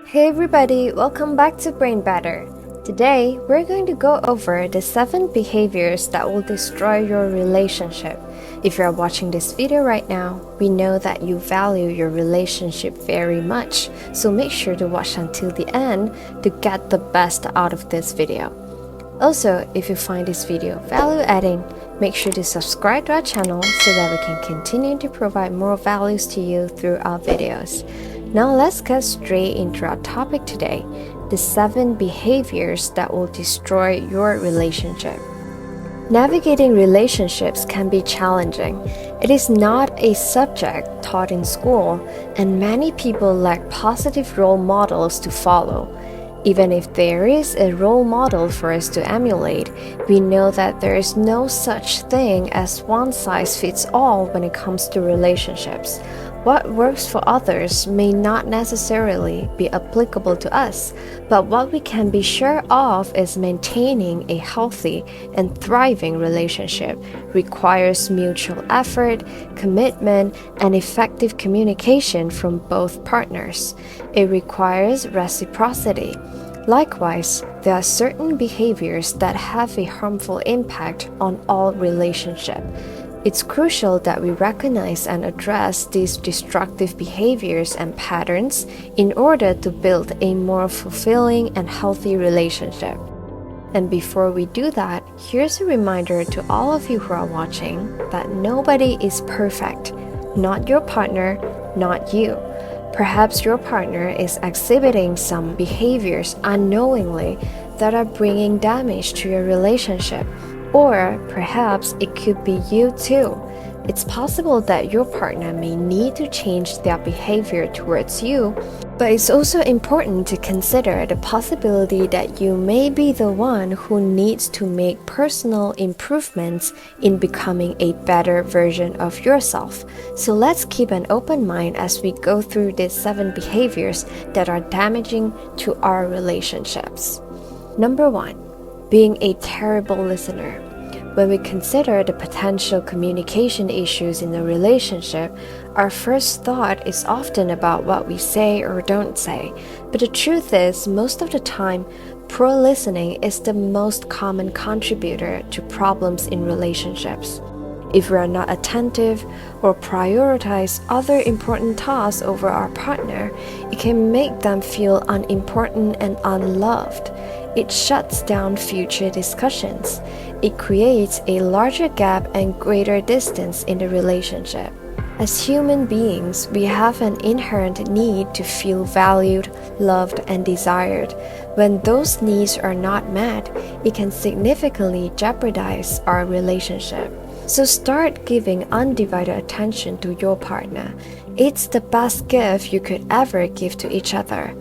Hey everybody, welcome back to Brain Batter. Today, we're going to go over the 7 behaviors that will destroy your relationship. If you're watching this video right now, we know that you value your relationship very much, so make sure to watch until the end to get the best out of this video. Also, if you find this video value-adding, make sure to subscribe to our channel so that we can continue to provide more values to you through our videos. Now let's get straight into our topic today, the 7 behaviors that will destroy your relationship. Navigating relationships can be challenging. It is not a subject taught in school, and many people lack positive role models to follow. Even if there is a role model for us to emulate, we know that there is no such thing as one size fits all when it comes to relationships. What works for others may not necessarily be applicable to us, but what we can be sure of is maintaining a healthy and thriving relationship requires mutual effort, commitment, and effective communication from both partners. It requires reciprocity. Likewise, there are certain behaviors that have a harmful impact on all relationships. It's crucial that we recognize and address these destructive behaviors and patterns in order to build a more fulfilling and healthy relationship. And before we do that, here's a reminder to all of you who are watching that nobody is perfect. Not your partner, not you. Perhaps your partner is exhibiting some behaviors unknowingly that are bringing damage to your relationship. Or perhaps it could be you too. It's possible that your partner may need to change their behavior towards you, but it's also important to consider the possibility that you may be the one who needs to make personal improvements in becoming a better version of yourself. So let's keep an open mind as we go through these 7 behaviors that are damaging to our relationships. Number 1. Being a terrible listener. When we consider the potential communication issues in a relationship, our first thought is often about what we say or don't say. But the truth is, most of the time, poor listening is the most common contributor to problems in relationships. If we are not attentive or prioritize other important tasks over our partner, it can make them feel unimportant and unloved. It shuts down future discussions. It creates a larger gap and greater distance in the relationship. As human beings, we have an inherent need to feel valued, loved, and desired. When those needs are not met, it can significantly jeopardize our relationship. So start giving undivided attention to your partner. It's the best gift you could ever give to each other.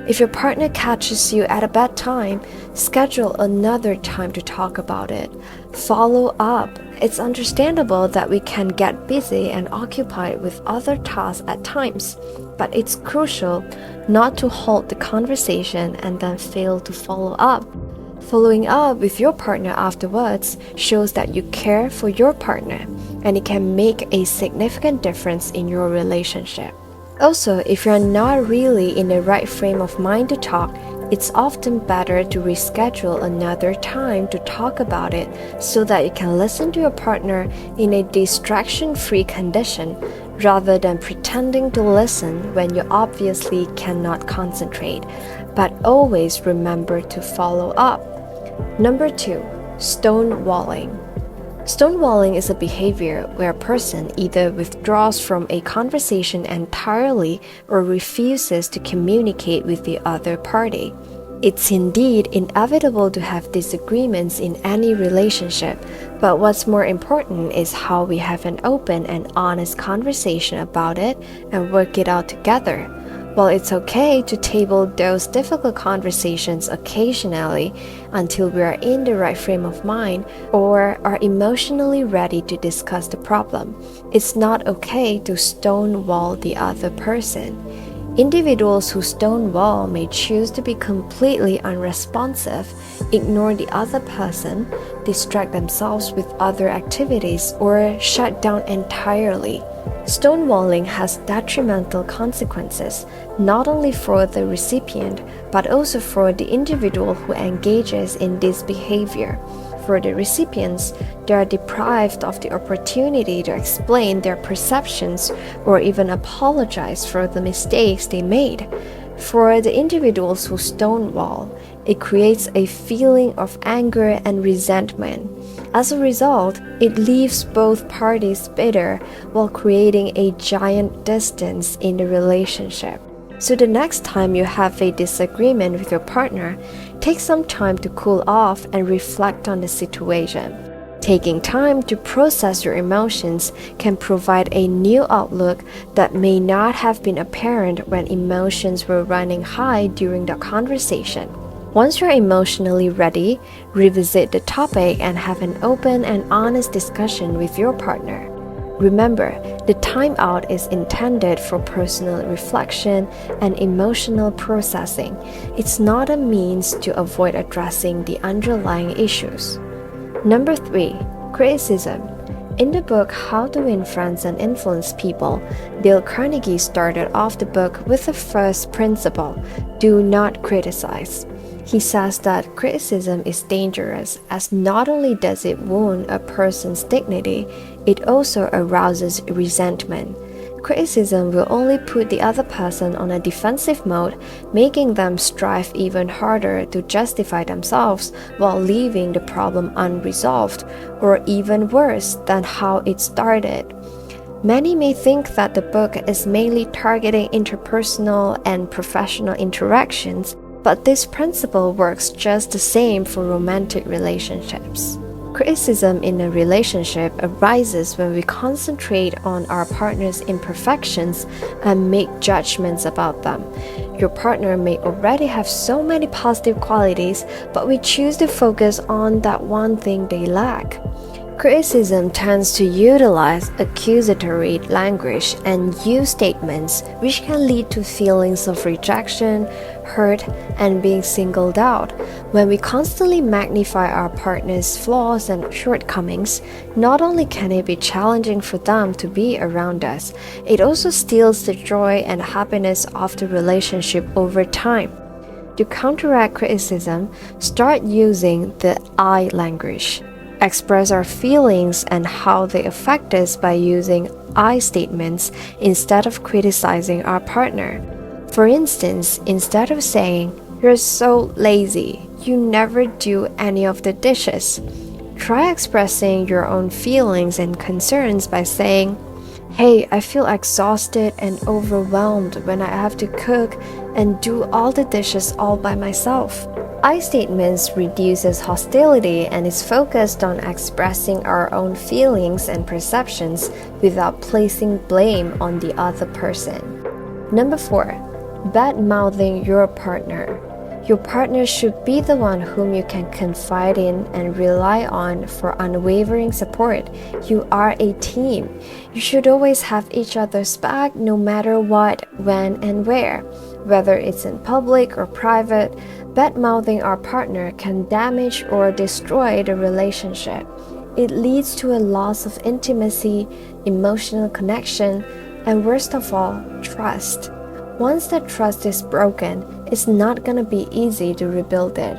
If your partner catches you at a bad time, schedule another time to talk about it. Follow up. It's understandable that we can get busy and occupied with other tasks at times, but it's crucial not to halt the conversation and then fail to follow up. Following up with your partner afterwards shows that you care for your partner, and it can make a significant difference in your relationship. Also, if you're not really in the right frame of mind to talk, it's often better to reschedule another time to talk about it so that you can listen to your partner in a distraction-free condition rather than pretending to listen when you obviously cannot concentrate. But always remember to follow up. Number 2. Stonewalling. Stonewalling is a behavior where a person either withdraws from a conversation entirely or refuses to communicate with the other party. It's indeed inevitable to have disagreements in any relationship, but what's more important is how we have an open and honest conversation about it and work it out together. While it's okay to table those difficult conversations occasionally until we are in the right frame of mind or are emotionally ready to discuss the problem, it's not okay to stonewall the other person. Individuals who stonewall may choose to be completely unresponsive, ignore the other person, distract themselves with other activities, or shut down entirely. Stonewalling has detrimental consequences, not only for the recipient, but also for the individual who engages in this behavior. For the recipients, they are deprived of the opportunity to explain their perceptions or even apologize for the mistakes they made. For the individuals who stonewall, it creates a feeling of anger and resentment. As a result, it leaves both parties bitter while creating a giant distance in the relationship. So the next time you have a disagreement with your partner, take some time to cool off and reflect on the situation. Taking time to process your emotions can provide a new outlook that may not have been apparent when emotions were running high during the conversation. Once you're emotionally ready, revisit the topic and have an open and honest discussion with your partner. Remember, the timeout is intended for personal reflection and emotional processing. It's not a means to avoid addressing the underlying issues. Number 3. Criticism. In the book How to Win Friends and Influence People, Dale Carnegie started off the book with the first principle: do not criticize. He says that criticism is dangerous as not only does it wound a person's dignity, it also arouses resentment. Criticism will only put the other person on a defensive mode, making them strive even harder to justify themselves while leaving the problem unresolved, or even worse than how it started. Many may think that the book is mainly targeting interpersonal and professional interactions, but this principle works just the same for romantic relationships. Criticism in a relationship arises when we concentrate on our partner's imperfections and make judgments about them. Your partner may already have so many positive qualities, but we choose to focus on that one thing they lack. Criticism tends to utilize accusatory language and use statements which can lead to feelings of rejection, hurt, and being singled out. When we constantly magnify our partner's flaws and shortcomings, not only can it be challenging for them to be around us, it also steals the joy and happiness of the relationship over time. To counteract criticism, start using the I language. Express our feelings and how they affect us by using I statements instead of criticizing our partner. For instance, instead of saying, "You're so lazy, you never do any of the dishes," try expressing your own feelings and concerns by saying, "Hey, I feel exhausted and overwhelmed when I have to cook and do all the dishes all by myself." I statements reduces hostility and is focused on expressing our own feelings and perceptions without placing blame on the other person. Number 4. Bad-mouthing your partner. Your partner should be the one whom you can confide in and rely on for unwavering support. You are a team. You should always have each other's back no matter what, when, and where. Whether it's in public or private, bad-mouthing our partner can damage or destroy the relationship. It leads to a loss of intimacy, emotional connection, and worst of all, trust. Once that trust is broken, it's not going to be easy to rebuild it.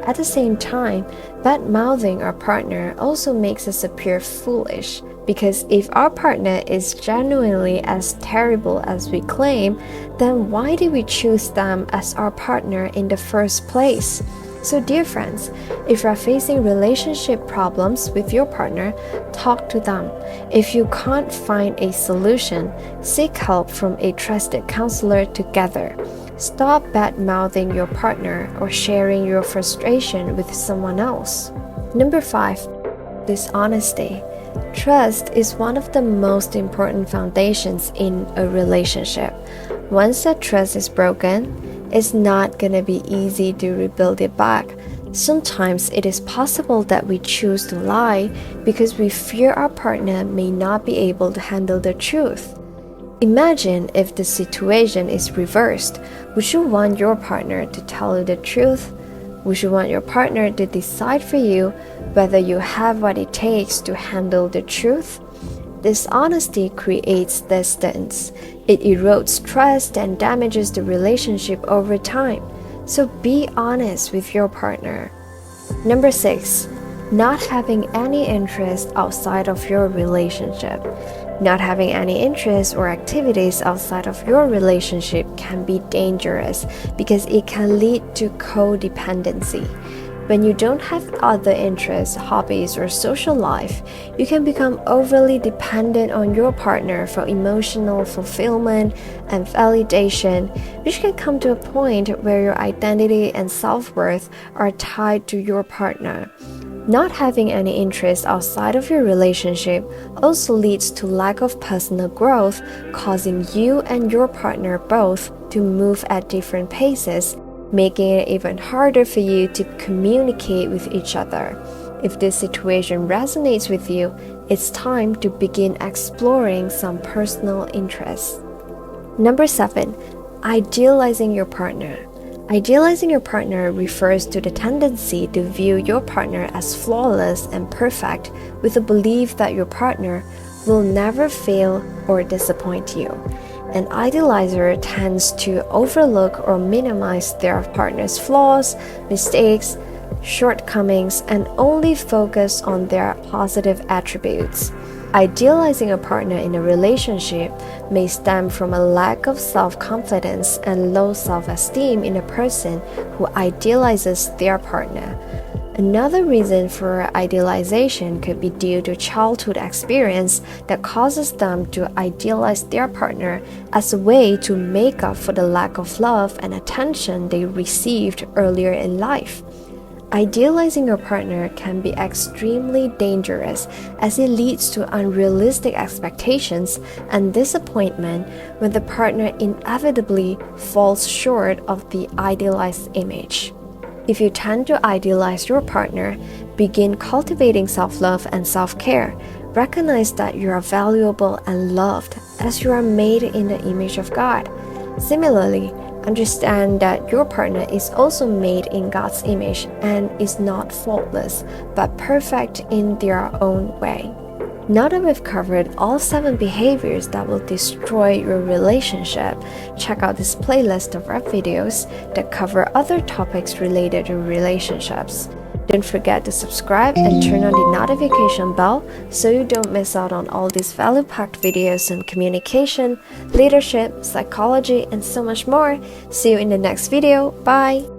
At the same time, bad-mouthing our partner also makes us appear foolish, because if our partner is genuinely as terrible as we claim, then why did we choose them as our partner in the first place? So dear friends, if you are facing relationship problems with your partner, talk to them. If you can't find a solution, seek help from a trusted counselor together. Stop bad-mouthing your partner or sharing your frustration with someone else. Number 5. Dishonesty. Trust is one of the most important foundations in a relationship. Once that trust is broken, it's not gonna be easy to rebuild it back. Sometimes it is possible that we choose to lie because we fear our partner may not be able to handle the truth. Imagine if the situation is reversed. Would you want your partner to tell you the truth? Would you want your partner to decide for you whether you have what it takes to handle the truth? dishonesty creates distance. It erodes trust and damages the relationship over time. So be honest with your partner. Number 6, not having any interest outside of your relationship. Not having any interests or activities outside of your relationship can be dangerous because it can lead to codependency. When you don't have other interests, hobbies, or social life, you can become overly dependent on your partner for emotional fulfillment and validation, which can come to a point where your identity and self-worth are tied to your partner. Not having any interest outside of your relationship also leads to lack of personal growth, causing you and your partner both to move at different paces, making it even harder for you to communicate with each other. If this situation resonates with you, it's time to begin exploring some personal interests. Number 7, idealizing your partner. Idealizing your partner refers to the tendency to view your partner as flawless and perfect with the belief that your partner will never fail or disappoint you. An idealizer tends to overlook or minimize their partner's flaws, mistakes, shortcomings, and only focus on their positive attributes. Idealizing a partner in a relationship may stem from a lack of self-confidence and low self-esteem in a person who idealizes their partner. Another reason for idealization could be due to childhood experience that causes them to idealize their partner as a way to make up for the lack of love and attention they received earlier in life. Idealizing your partner can be extremely dangerous as it leads to unrealistic expectations and disappointment when the partner inevitably falls short of the idealized image. If you tend to idealize your partner, begin cultivating self-love and self-care. Recognize that you are valuable and loved as you are made in the image of God. Similarly, understand that your partner is also made in God's image and is not faultless, but perfect in their own way. Now that we've covered all 7 behaviors that will destroy your relationship, check out this playlist of rap videos that cover other topics related to relationships. Don't forget to subscribe and turn on the notification bell so you don't miss out on all these value-packed videos on communication, leadership, psychology, and so much more. See you in the next video. Bye!